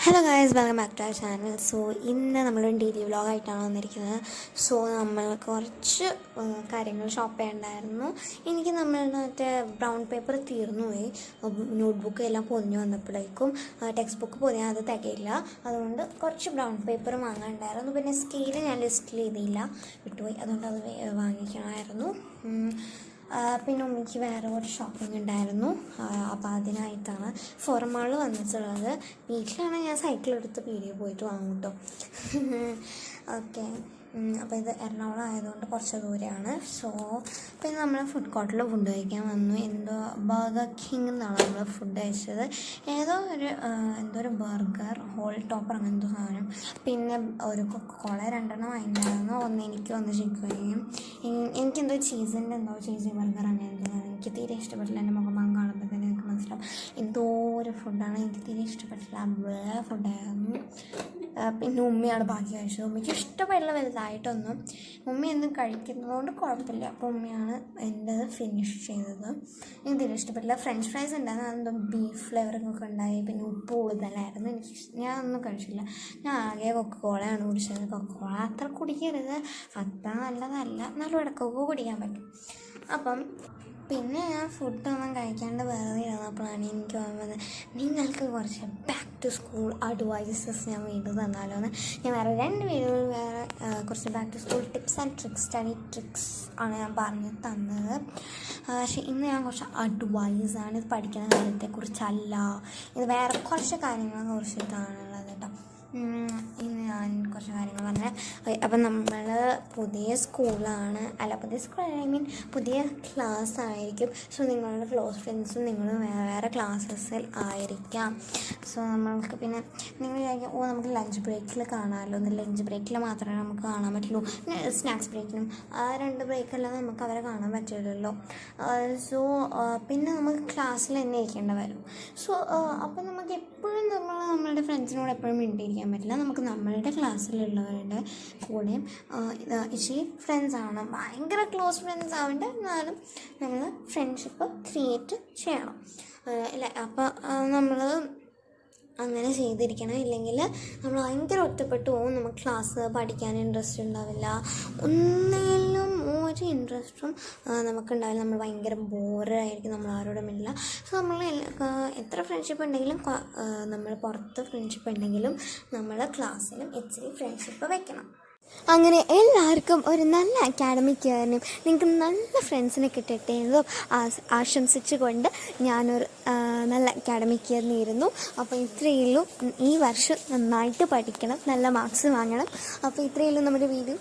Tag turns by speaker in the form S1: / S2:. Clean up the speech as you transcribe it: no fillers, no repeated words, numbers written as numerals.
S1: Hello guys, welcome back to our channel. So ഇന്ന് നമ്മളൊരു daily വ്ളോഗായിട്ടാണ് വന്നിരിക്കുന്നത്. സോ നമ്മൾ കുറച്ച് കാര്യങ്ങൾ ഷോപ്പ് ചെയ്യണ്ടായിരുന്നു. എനിക്ക് നമ്മളുടെ മറ്റേ ബ്രൗൺ പേപ്പർ തീർന്നു പോയി. നോട്ട്ബുക്ക് എല്ലാം പൊതിഞ്ഞ് വന്നപ്പോഴേക്കും ടെക്സ്റ്റ് ബുക്ക് പൊതിയാൻ അത് തികയില്ല. അതുകൊണ്ട് കുറച്ച് ബ്രൗൺ പേപ്പർ വാങ്ങാനുണ്ടായിരുന്നു. പിന്നെ സ്കെയിൽ ഞാൻ ലിസ്റ്റിൽ ചെയ്തില്ല, വിട്ടുപോയി. അതുകൊണ്ട് അത് വാങ്ങിക്കണമായിരുന്നു. പിന്നെ ഉമ്മയ്ക്ക് വേറെ കുറച്ച് ഷോപ്പിംഗ് ഉണ്ടായിരുന്നു. അപ്പോൾ അതിനായിട്ടാണ് ഫോറമാൾ വന്നിട്ടുള്ളത്. വീട്ടിലാണെങ്കിൽ ഞാൻ സൈക്കിളെടുത്ത് പീടികയിൽ പോയിട്ട് വാങ്ങും കേട്ടോ. ഓക്കെ, അപ്പോൾ ഇത് എറണാകുളം ആയതുകൊണ്ട് കുറച്ച് ദൂരെയാണ്. സോ പിന്നെ നമ്മൾ ഫുഡ് കോർട്ടിൽ ഫുഡ് കഴിക്കാൻ വന്നു. ബർഗർ കിങ് എന്നാണ് നമ്മൾ ഫുഡ് കഴിച്ചത്. എന്തോ ഒരു ബർഗർ ഹോൾ ടോപ്പർ അങ്ങനത്തെ സാധനം. പിന്നെ ഒരു കൊക്കോള 2 വാങ്ങിണ്ടായിരുന്നു. ഒന്ന് എനിക്ക് ഒന്ന് ചിക്കനും. എനിക്കെന്തോ ചീസി ബർഗർ അങ്ങനെ എനിക്ക് തീരെ ഇഷ്ടപ്പെട്ടില്ല. എൻ്റെ മുഖം കാണുമ്പോൾ തന്നെ എനിക്ക് മനസ്സിലാവും എന്തോ ഒരു ഫുഡാണ്. എനിക്ക് തീരെ ഇഷ്ടപ്പെട്ടില്ല. നല്ല ഫുഡായിരുന്നു. പിന്നെ ഉമ്മയാണ് ബാക്കി കഴിച്ചത്. ഉമ്മയ്ക്ക് ഇഷ്ടപ്പെടില്ല വലുതായിട്ടൊന്നും. ഉമ്മ എന്നും കഴിക്കുന്നതുകൊണ്ട് കുഴപ്പമില്ല. അപ്പോൾ ഉമ്മയാണ് എൻ്റെ ഫിനിഷ് ചെയ്തത്. എനിക്ക് തീരെ ഇഷ്ടപ്പെട്ടില്ല. ഫ്രഞ്ച് ഫ്രൈസ് ഉണ്ടായിരുന്നു, അതെന്തോ ബീഫ് ഫ്ലേവറിങ്ങൊക്കെ ഉണ്ടായി. പിന്നെ ഉപ്പ് കൂടുതലായിരുന്നു. ഞാൻ ഒന്നും കഴിച്ചില്ല. ഞാൻ ആകെ കൊക്കോളയാണ് കുടിച്ചത്. കൊക്കോള അത്ര കുടിക്കരുത്, അത്ര നല്ലതല്ല. എന്നാലും ഇടയ്ക്കൊക്കെ കുടിക്കാൻ പറ്റും. അപ്പം പിന്നെ ഞാൻ ഫുഡൊന്നും കഴിക്കാണ്ട് വെറുതെ ഇരുന്നപ്പോഴാണ് എനിക്ക് വന്നത്, നിങ്ങൾക്ക് കുറച്ച് ബാക്ക് ടു സ്കൂൾ അഡ്വൈസസ് ഞാൻ വീണ്ടും തന്നാലോ എന്ന്. ഞാൻ വേറെ 2 വീഡിയോയിൽ വേറെ കുറച്ച് back to school tips and tricks, study tricks ആണ് ഞാൻ പറഞ്ഞു തന്നത്. പക്ഷേ ഇന്ന് ഞാൻ കുറച്ച് അഡ്വൈസാണ്. ഇത് പഠിക്കുന്ന കാര്യത്തെക്കുറിച്ചല്ല, ഇത് വേറെ കുറച്ച് കാര്യങ്ങളെ കുറിച്ചിട്ടാണുള്ളത് കേട്ടോ. ഇന്ന് ഞാൻ കുറച്ച് കാര്യങ്ങൾ പറഞ്ഞത്. അപ്പം നമ്മൾ പുതിയ സ്കൂളാണ്, പുതിയ സ്കൂൾ ഐ മീൻ പുതിയ ക്ലാസ് ആയിരിക്കും. സോ നിങ്ങളുടെ ക്ലോസ് ഫ്രണ്ട്സും നിങ്ങളും വേറെ ക്ലാസ്സസിൽ ആയിരിക്കാം. സോ നമ്മൾക്ക് പിന്നെ നിങ്ങൾ വിചാരിക്കും നമുക്ക് ലഞ്ച് ബ്രേക്കിൽ കാണാമല്ലോ. ലഞ്ച് ബ്രേക്കിൽ മാത്രമേ നമുക്ക് കാണാൻ പറ്റുള്ളൂ. സ്നാക്സ് ബ്രേക്കിനും 2 ബ്രേക്കല്ലാതെ നമുക്ക് അവരെ കാണാൻ പറ്റില്ലല്ലോ. സോ പിന്നെ നമുക്ക് ക്ലാസ്സിൽ തന്നെ ഇരിക്കേണ്ടി വരും. സോ അപ്പം നമുക്ക് എപ്പോഴും നമ്മളുടെ ഫ്രണ്ട്സിനോട് എപ്പോഴും മിണ്ടിയിരിക്കാൻ പറ്റില്ല. നമുക്ക് നമ്മളുടെ ക്ലാസ്സിലുള്ളവരുടെ കൂടെയും ഇച്ചിരി ഫ്രണ്ട്സ് ആവണം. ഭയങ്കര ക്ലോസ് ഫ്രണ്ട്സ് ആവേണ്ട, എന്നാലും നമ്മൾ ഫ്രണ്ട്ഷിപ്പ് ക്രിയേറ്റ് ചെയ്യണം അല്ലേ. അപ്പോൾ നമ്മൾ അങ്ങനെ ചെയ്തിരിക്കണം. ഇല്ലെങ്കിൽ നമ്മൾ ഭയങ്കര ഒറ്റപ്പെട്ടു പോകും. നമുക്ക് ക്ലാസ് പഠിക്കാൻ ഇൻട്രസ്റ്റ് ഉണ്ടാവില്ല. ഒന്നിലും ഒരു ഇൻട്രസ്റ്റും നമുക്കുണ്ടാവില്ല. നമ്മൾ ഭയങ്കര ബോറായിരിക്കും. നമ്മൾ ആരോടും ഇല്ല. സോ നമ്മൾ എത്ര ഫ്രണ്ട്ഷിപ്പ് ഉണ്ടെങ്കിലും, നമ്മൾ പുറത്ത് ഫ്രണ്ട്ഷിപ്പ് ഉണ്ടെങ്കിലും നമ്മൾ ക്ലാസ്സിലും ഇച്ചിരി ഫ്രണ്ട്ഷിപ്പ് വെക്കണം. അങ്ങനെ എല്ലാവർക്കും ഒരു നല്ല അക്കാഡമിക് ഇയറിനും നിങ്ങൾക്ക് നല്ല ഫ്രണ്ട്സിനെ കിട്ടട്ടെ എന്നതും ആശംസിച്ചുകൊണ്ട് ഞാനൊരു നല്ല അക്കാഡമിക് ഇയർ നേരുന്നു. അപ്പോൾ ഇത്രയുള്ളൂ. ഈ വർഷം നന്നായിട്ട് പഠിക്കണം, നല്ല മാർക്സ് വാങ്ങണം. അപ്പോൾ ഇത്രയുള്ളൂ നമ്മുടെ വീഡിയോ.